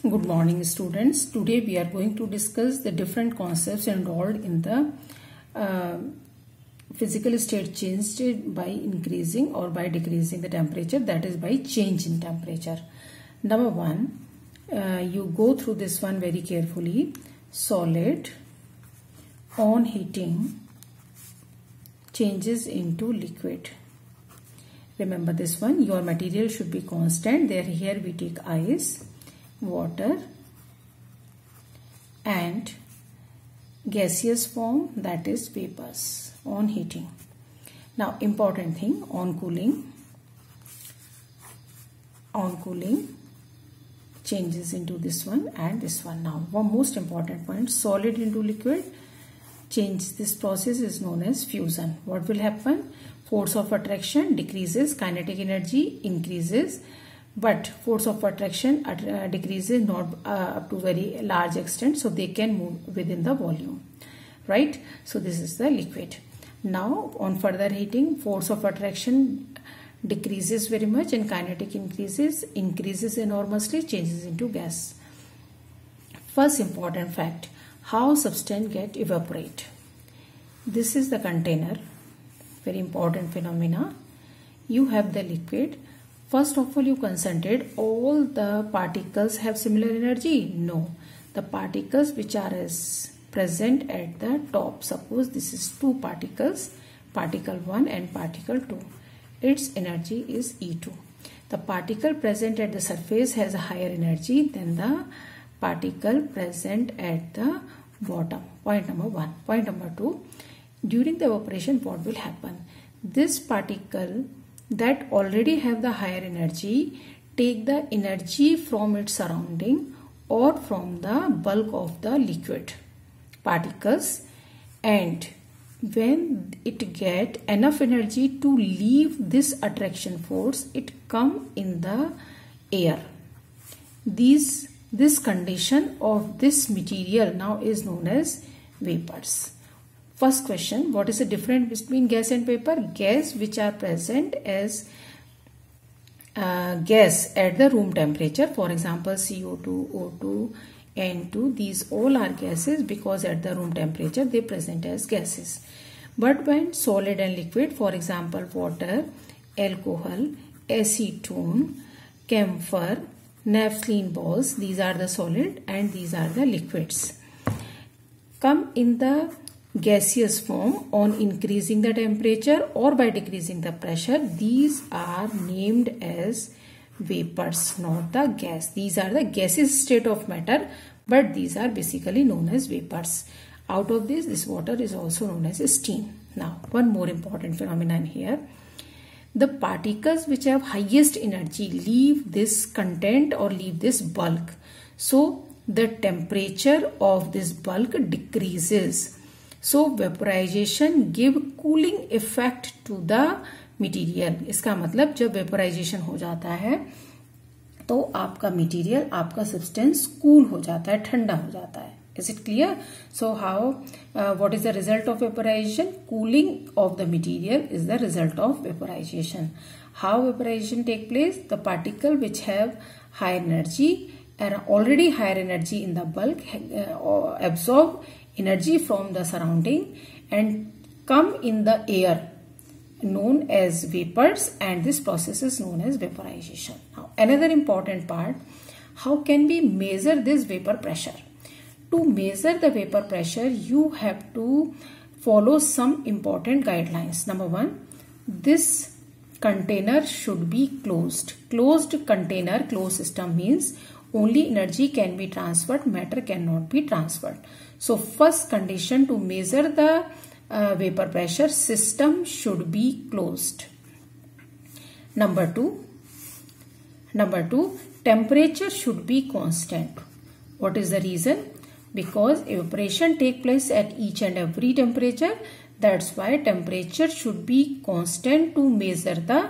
Good morning, students. Today we are going to discuss the different concepts involved in the physical state changed by increasing or by decreasing the temperature, that is by change in temperature. Number one, you go through this one very carefully. Solid on heating changes into liquid. Remember this one, your material should be constant. There here we take ice, water and gaseous form, that is vapors on heating. Now important thing, on cooling changes into this one and this one. Now one most important point, solid into liquid change, this process is known as fusion. What will happen? Force of attraction decreases, kinetic energy increases, but force of attraction decreases not up to very large extent, so they can move within the volume, right? So this is the liquid. Now on further heating, force of attraction decreases very much and kinetic increases enormously, changes into gas. First important fact, how substance get evaporate. This is the container, very important phenomena. You have the liquid. First of all, you concentrate, all the particles have similar energy? No. The particles which are present at the top, suppose this is two particles, particle 1 and particle 2. Its energy is E2. The particle present at the surface has a higher energy than the particle present at the bottom. Point number 1. Point number 2. During the evaporation, what will happen? This particle that already have the higher energy take the energy from its surrounding or from the bulk of the liquid particles, and when it get enough energy to leave this attraction force, it come in the air. This condition of this material now is known as vapors. First question, what is the difference between gas and vapor? Gas which are present as gas at the room temperature, for example CO2, O2, N2, these all are gases because at the room temperature they present as gases. But when solid and liquid, for example water, alcohol, acetone, camphor, naphthalene balls, these are the solid and these are the liquids, come in the gaseous form on increasing the temperature or by decreasing the pressure, these are named as vapors, not the gas. These are the gaseous state of matter, but these are basically known as vapors. Out of this water is also known as steam. Now one more important phenomenon here, the particles which have highest energy leave this content or leave this bulk, so the temperature of this bulk decreases. So vaporization give cooling effect to the material. इसका मतलब जब vaporization हो जाता है तो आपका material, आपका substance cool हो जाता है, ठंडा हो जाता है. Is it clear? So what is the result of vaporization? Cooling of the material is the result of vaporization. How vaporization take place? The particle which have high energy and already higher energy in the bulk absorb energy from the surrounding and come in the air, known as vapors, and this process is known as vaporization. Now another important part, how can we measure this vapor pressure? To measure the vapor pressure, you have to follow some important guidelines. Number one, this container should be closed. Closed container, closed system means only energy can be transferred, matter cannot be transferred. So first condition to measure the vapor pressure, system should be closed. Number two, temperature should be constant. What is the reason? Because evaporation take place at each and every temperature. That's why temperature should be constant to measure the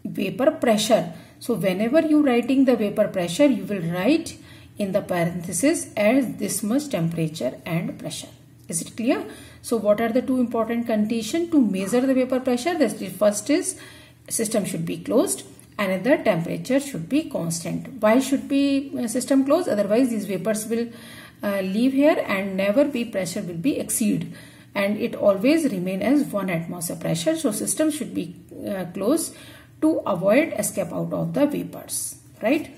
vapor pressure. So whenever you writing the vapor pressure, you will write in the parenthesis as this much temperature and pressure. Is it clear? So what are the two important conditions to measure the vapor pressure? The first is system should be closed another temperature should be constant. Why should be system closed? Otherwise these vapors will leave here and never be pressure will be exceed, and it always remain as 1 atmosphere pressure. So system should be closed to avoid escape out of the vapors, right?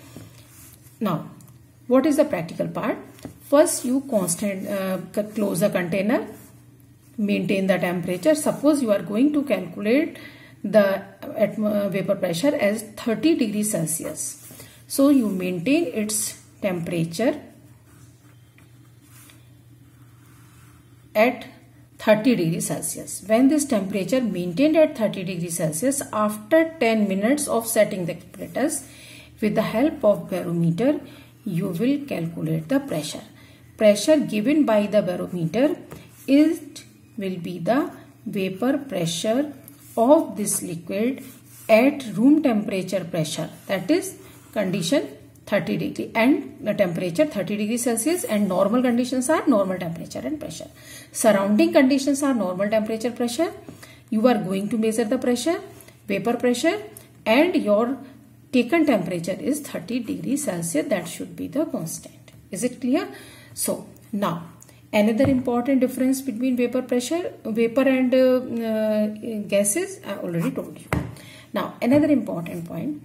Now what is the practical part? First you close the container, maintain the temperature. Suppose you are going to calculate the vapor pressure as 30 degrees Celsius. So you maintain its temperature at 30 degrees Celsius. When this temperature maintained at 30 degrees Celsius, after 10 minutes of setting the apparatus, with the help of barometer, you will calculate the pressure. Pressure given by the barometer will be the vapor pressure of this liquid at room temperature pressure, that is condition 30 degree and the temperature 30 degrees Celsius, and normal conditions are normal temperature and pressure. Surrounding conditions are normal temperature pressure. You are going to measure the pressure, vapor pressure, and your taken temperature is 30 degrees Celsius. That should be the constant. Is it clear? So now another important difference between vapor and gases I already told you. Now another important point,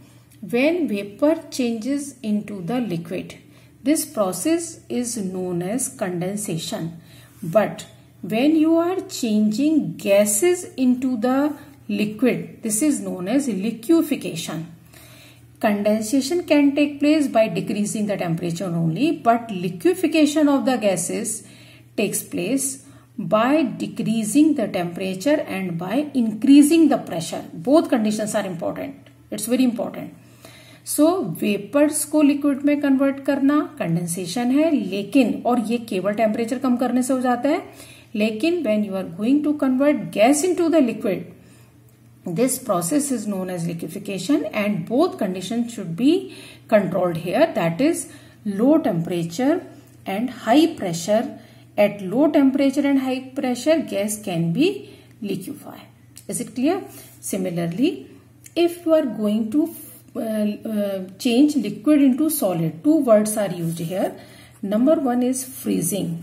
when vapor changes into the liquid, this process is known as condensation. But when you are changing gases into the liquid, this is known as liquefaction. Condensation can take place by decreasing the temperature only, but liquefaction of the gases takes place by decreasing the temperature and by increasing the pressure. Both conditions are important. It's very important. So vapours को liquid में convert करना condensation है, लेकिन और ये केवल temperature कम करने से हो जाता है. लेकिन when you are going to convert gas into the liquid, this process is known as liquefaction, and both conditions should be controlled here, that is low temperature and high pressure. At low temperature and high pressure, gas can be liquefied. Is it clear? Similarly, if you are going to change liquid into solid, two words are used here. Number one is freezing.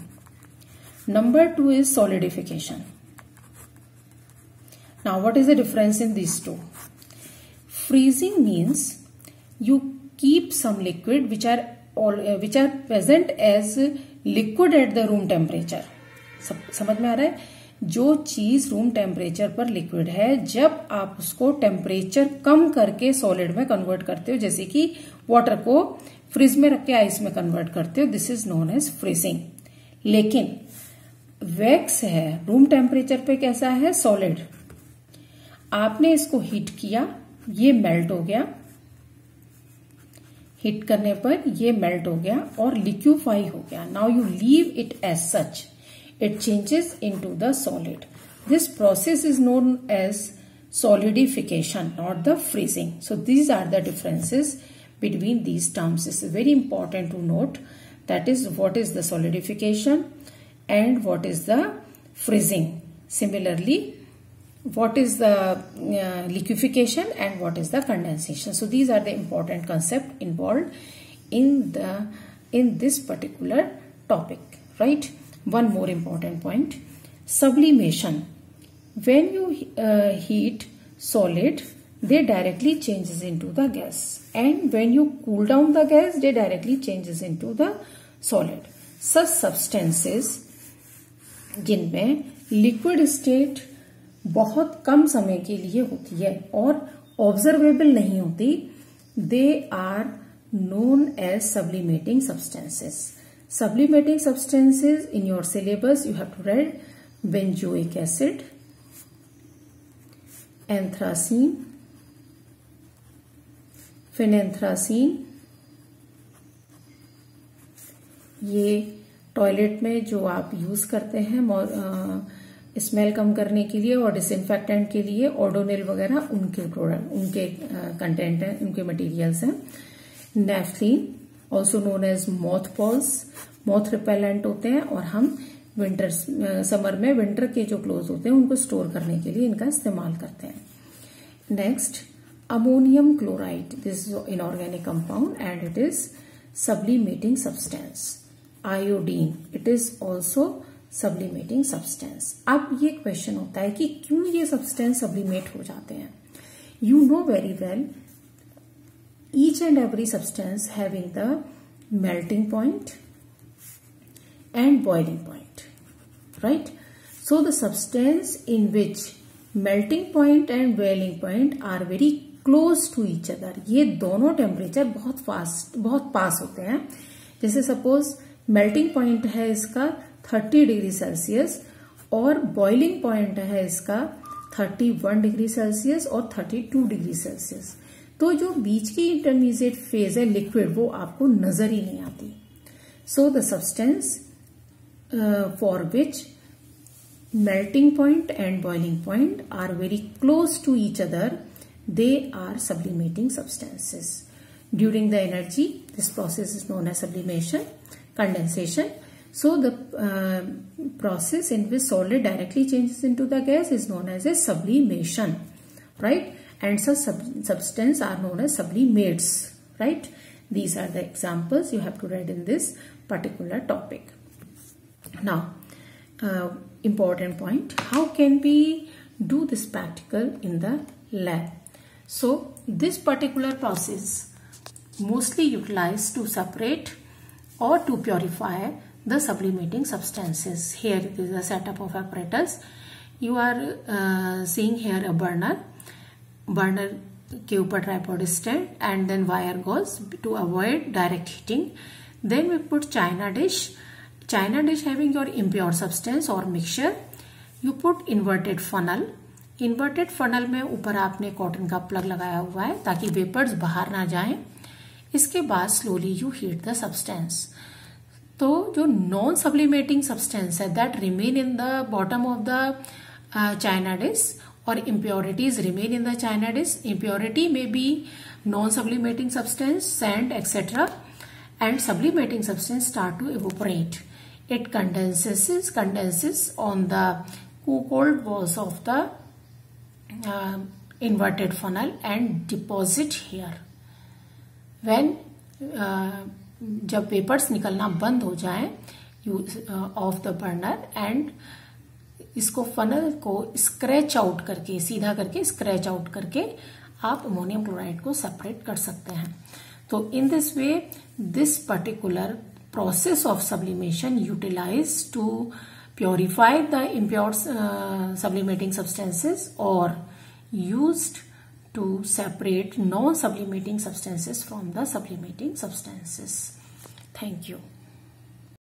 Number two is solidification. Now what is the difference in these two? Freezing means you keep some liquid which are present as liquid at the room temperature. समझ में आ रहा है? जो चीज room temperature पर liquid है, जब आप उसको टेम्परेचर कम करके सॉलिड में कन्वर्ट करते हो, जैसे कि वाटर को फ्रिज में रख के आइस में कन्वर्ट करते हो, this is known as freezing. लेकिन वैक्स है, रूम टेम्परेचर पे कैसा है? सॉलिड. आपने इसको हीट किया, ये मेल्ट हो गया, हीट करने पर ये मेल्ट हो गया और लिक्विफाई हो गया. Now you leave it as such. It changes into the solid. This process is known as solidification, not the freezing. So these are the differences between these terms. It's very important to note, that is what is the solidification and what is the freezing. Similarly, what is the liquefaction and what is the condensation. So these are the important concepts involved in this particular topic, right? One more important point, sublimation. When you heat solid, they directly changes into the gas, and when you cool down the gas, they directly changes into the solid. Such substances जिनमें liquid state बहुत कम समय के लिए होती है और observable नहीं होती, they are known as sublimating substances. Sublimating substances, in your syllabus you have to read benzoic acid, anthracene, phenanthracene. ये टॉयलेट में जो आप यूज करते हैं स्मेल कम करने के लिए और डिसइंफेक्टेंट के लिए, ओडोनिल वगैरह, उनके प्रोडक्ट, उनके कंटेंट हैं, उनके मटेरियल्स हैं. Naphthalene, also known as mothballs, moth repellent होते हैं और हम समर में विंटर के जो क्लोथ होते हैं उनको स्टोर करने के लिए इनका इस्तेमाल करते हैं. Next ammonium chloride. This is an inorganic compound and it is sublimating substance. Iodine, it is also sublimating substance. अब ये क्वेश्चन होता है कि क्यों ये सब्सटेंस सब्लिमेट हो जाते हैं. You know very well, each and every substance having the melting point and boiling point, right? So the substance in which melting point and boiling point are very close to each other, ये दोनों temperature बहुत पास होते हैं. जैसे suppose melting point है इसका 30 degree Celsius और boiling point है इसका 31 डिग्री सेल्सियस और 32 डिग्री सेल्सियस. तो जो बीच की इंटरमीडिएट फेज है लिक्विड, वो आपको नजर ही नहीं आती. So the substance for which melting point and boiling point are very close to each other, they are sublimating substances. During the energy, this process is known as sublimation, condensation. So the process in which solid directly changes into the gas is known as a sublimation, right? And such substances are known as sublimates, right? These are the examples you have to read in this particular topic. Now, important point, how can we do this practical in the lab? So this particular process mostly utilized to separate or to purify the sublimating substances. Here is a setup of apparatus. You are seeing here a burner के ऊपर tripod stand and then wire goes to avoid direct heating. Then we put china dish having your impure substance or mixture. You put inverted funnel में ऊपर आपने cotton का plug लगाया हुआ है ताकि वेपर्स बाहर ना जाएं. इसके बाद slowly you heat the substance. तो जो नॉन सब्लिमेटिंग सब्सटेंस है that remain in the bottom of the China dish और impurities remain in the china dish. Impurity may be non sublimating substance, sand, etc. and sublimating substance start to evaporate. It condenses on the cooled walls of the inverted funnel and deposit here. When जब vapours निकलना बंद हो जाए of the burner and इसको funnel को scratch out करके सीधा करके स्क्रैच आउट करके आप अमोनियम क्लोराइड को सेपरेट कर सकते हैं. तो in this way this particular process of sublimation utilized to purify the impure sublimating substances or used to separate non-sublimating substances from the sublimating substances. Thank you.